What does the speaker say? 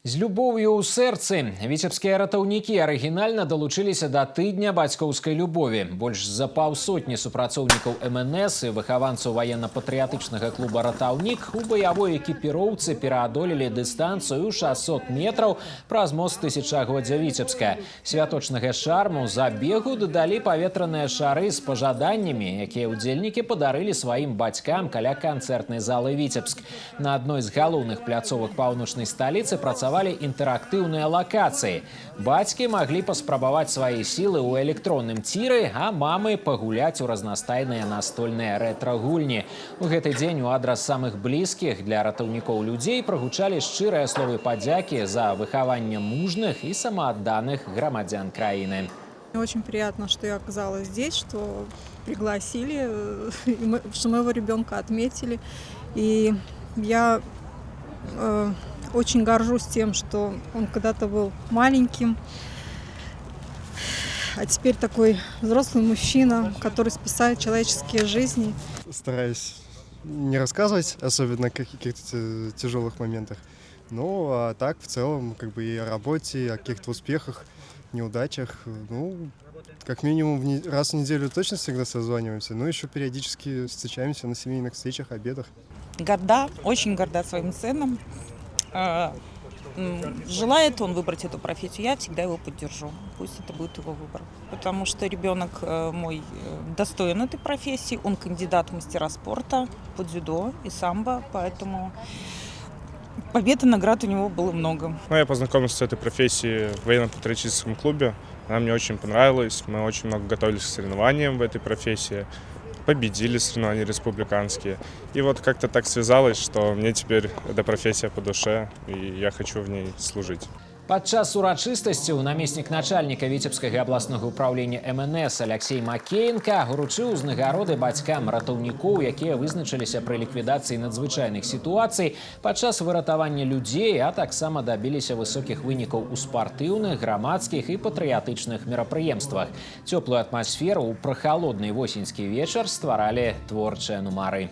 З любов'ю ў сэрцы віцебскія ратаўнікі арыгінальна далучыліся да тыдня бацькоўскай любові. Больш за паўсотні супрацоўнікаў МНС і выхаванцаў ваенна-патрыятычнага клуба «Ратаўнік» у баявой экіпіроўцы пераадолелі дыстанцыю 600 метраў праз мост тысячагоддзя Віцебска. Святочнага шарму забегу дадалі паветраныя шары з пажаданнямі, якія ўдзельнікі падарылі сваім бацькам каля канцэртнай залы «Віцебск». На адной з галоўных пляцовак паўночнай сталіцы працавалі інтэрактыўныя лакацыі. Бацькі маглі паспрабаваць свае сілы ў электронным ціры, а мамы пагуляць у разнастайныя настольныя рэтра-гульні. У гэты дзень у адрас самых блізкіх для ратаўнікоў людзей прагучалі шчырыя словы падзякі за выхаванне мужных і самаадданых грамадзян краіны. Мне очень приятно, что я оказалась здесь, что пригласили, что моего ребенка отметили. И я очень горжусь тем, что он когда-то был маленьким, а теперь такой взрослый мужчина, который спасает человеческие жизни. Стараюсь не рассказывать, особенно о каких-то тяжелых моментах. Ну, а так, в целом, и о работе, и о каких-то успехах, неудачах. Ну, как минимум раз в неделю точно всегда созваниваемся, но еще периодически встречаемся на семейных встречах, обедах. Горда, очень горда своим сыном. Желает он выбрать эту профессию, я всегда его поддержу. Пусть это будет его выбор. Потому что ребенок мой достоин этой профессии. Он кандидат в мастера спорта по дзюдо и самбо, поэтому побед и наград у него было много. Я познакомился с этой профессией в военно-патриотическом клубе. Она мне очень понравилась. Мы очень много готовились к соревнованиям в этой профессии. Победили соревнования республиканские. И вот как-то так связалось, что мне теперь эта профессия по душе, и я хочу в ней служить. Падчас урачыстасцяў намеснік начальніка Віцебскага абласнога ўправлення МНС Алексей Макеенка уручыў узнагароды бацькам ратаўнікоў, якія вызначыліся пры ліквідацыі надзвычайных сітуацый падчас выратавання людзей, а таксама дабіліся высокіх вынікаў у спартыўных, грамадскіх і патрыятычных мерапрыемствах. Цёплую атмасферу ў прахалодны восеньскі вечар стваралі творчыя нумары.